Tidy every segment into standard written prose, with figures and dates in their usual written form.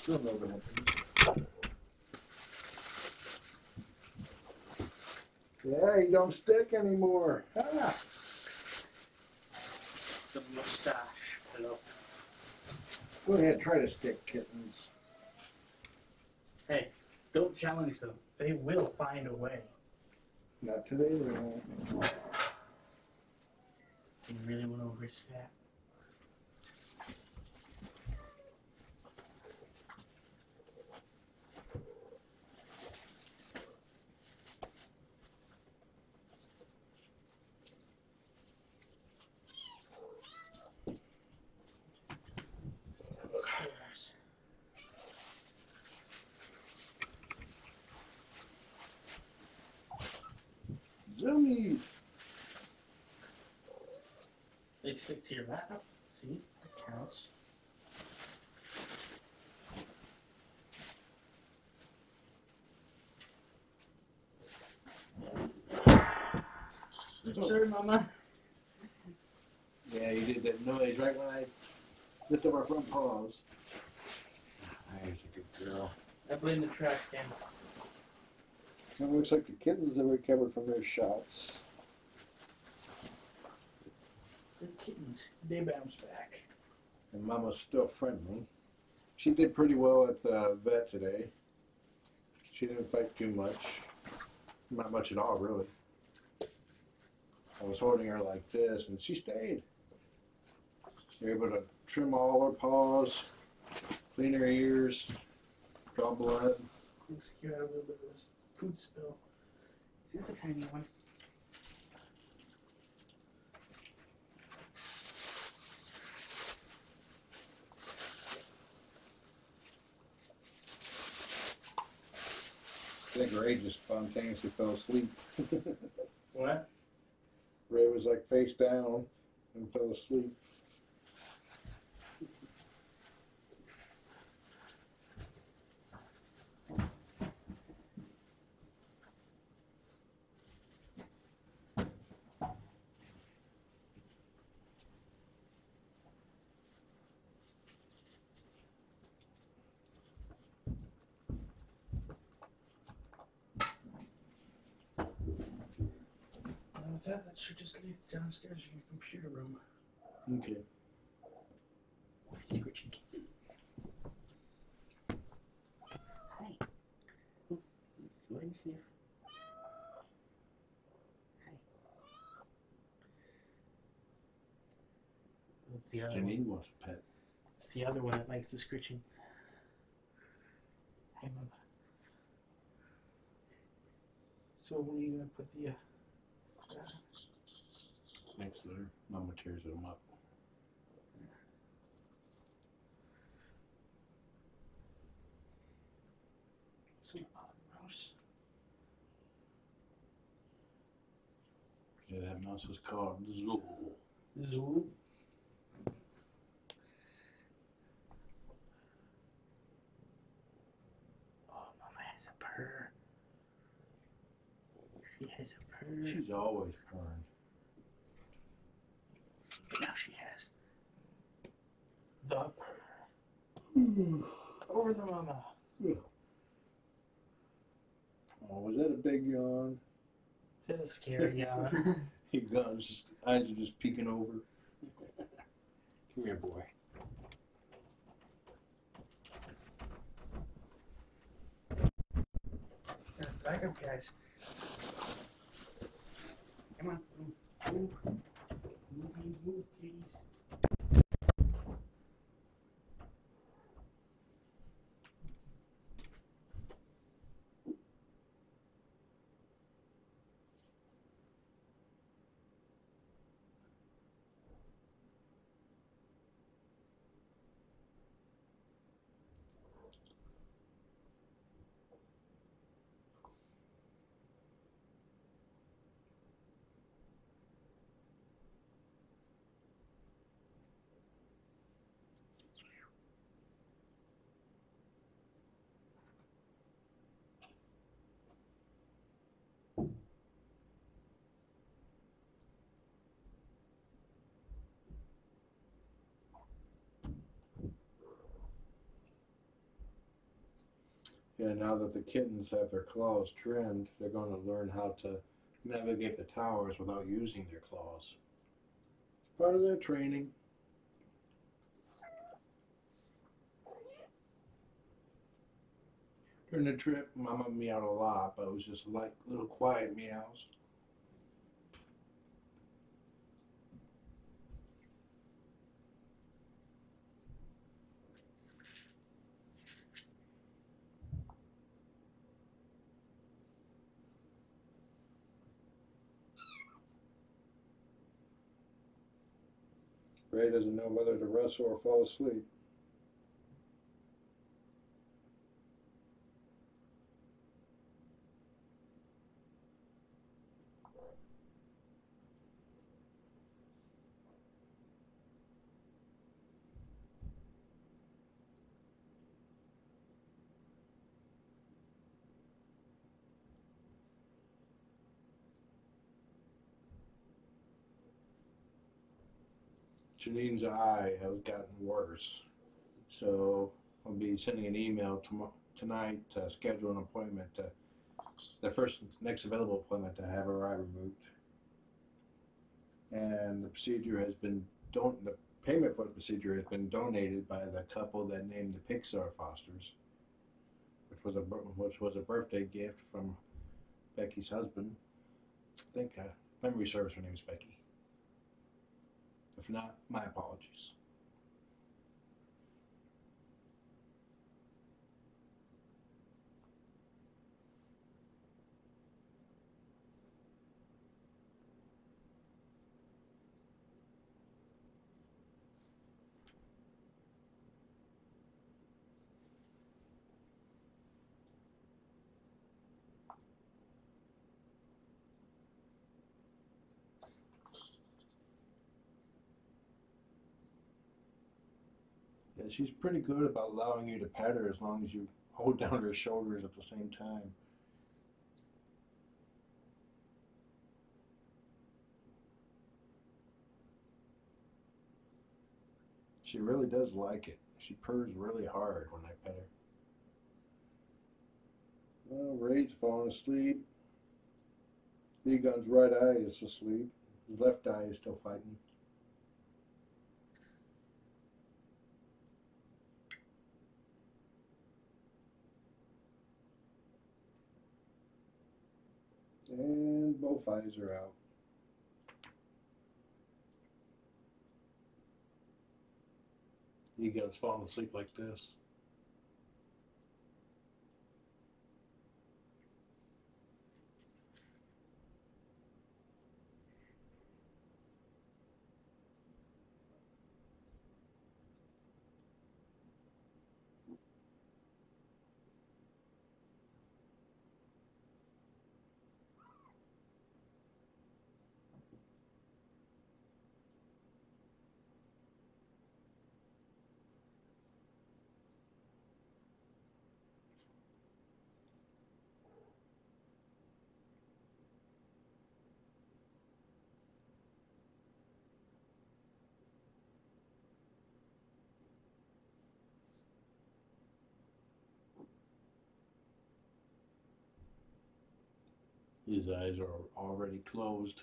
Still no bad. Yeah, you don't stick anymore. Ah. The mustache. Hello. Go ahead, try to stick, kittens. Hey, don't challenge them. They will find a way. Not today, they won't. You really want to risk that? Zoomies! They stick to your lap. See? That counts. Oh. Sorry, Mama. Yeah, you did that noise right when I lift up our front paws. There's a good girl. I blame the trash can. It looks like the kittens have recovered from their shots. The kittens, they bounce back. And Mama's still friendly. She did pretty well at the vet today. She didn't fight too much. Not much at all, really. I was holding her like this, and she stayed. She was able to trim all her paws, clean her ears, draw blood. Looks like you had a little bit of this food spill. Here's a tiny one. I think Ray just spontaneously fell asleep. What? Ray was like face down and fell asleep. With that should just leave downstairs in your computer room. Okay. Scratching. Hi. Ooh, go ahead and sniff. Hi. What's the other Janine one? wants a pet. It's the other one that likes the scritching. Hey, Mama. So when are you going to put the... Next to her. Mama tears them up. Some odd mouse. Yeah, that mouse was called Zool. Zool. Oh, Mama has a purr. She has a purr. She's always purring. But now she has the purr. Over the Mama. Oh, was that a big yawn? Is that a scary yawn? He guns, his eyes are just peeking over. Come here, boy. Back up, guys. Come on. Move. Move, please. And now that the kittens have their claws trimmed, they're going to learn how to navigate the towers without using their claws. It's part of their training. During the trip, Mama meowed a lot, but it was just like little quiet meows. Ray doesn't know whether to wrestle or fall asleep. Janine's eye has gotten worse, so I'll be sending an email tonight to schedule an appointment, the next available appointment to have her eye removed. And the procedure has been the payment for the procedure has been donated by the couple that named the Pixar Fosters, which was a birthday gift from Becky's husband. I think memory serves, her name is Becky. If not, my apologies. Yeah, she's pretty good about allowing you to pet her as long as you hold down her shoulders at the same time. She really does like it. She purrs really hard when I pet her. Well, Ray's falling asleep. Egon's right eye is asleep. His left eye is still fighting. And both eyes are out. Egon's falling asleep like this. His eyes are already closed.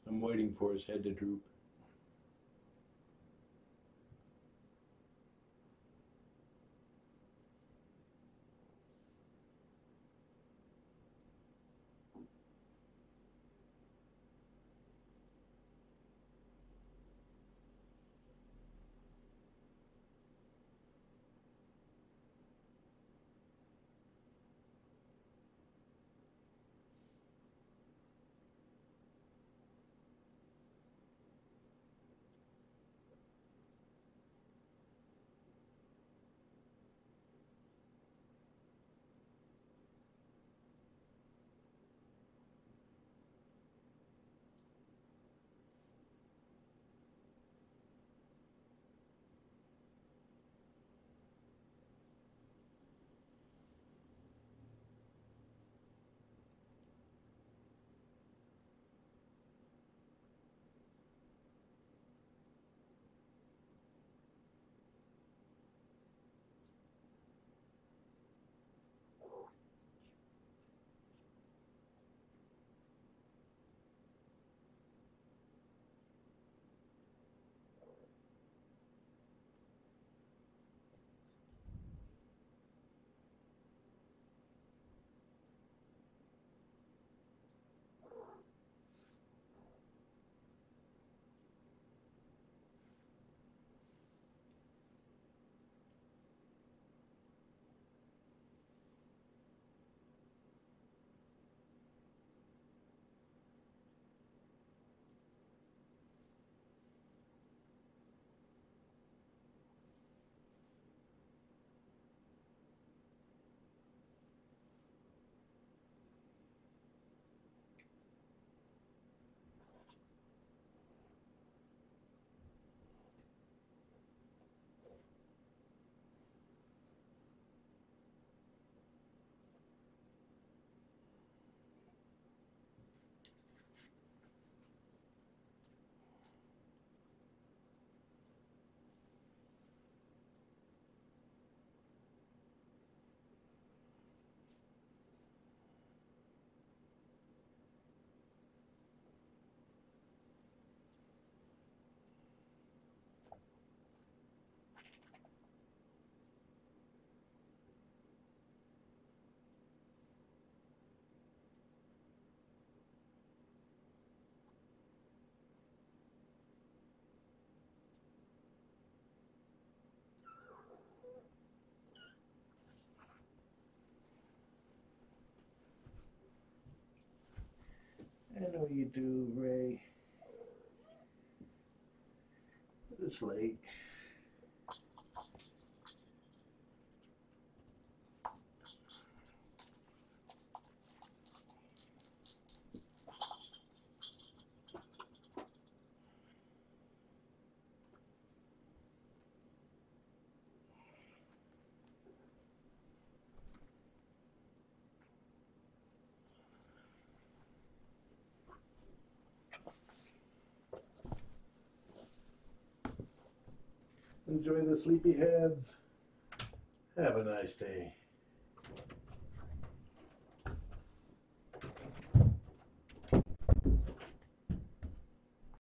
I'm waiting for his head to droop. you do, Ray? It's late. Enjoy the sleepyheads. Have a nice day.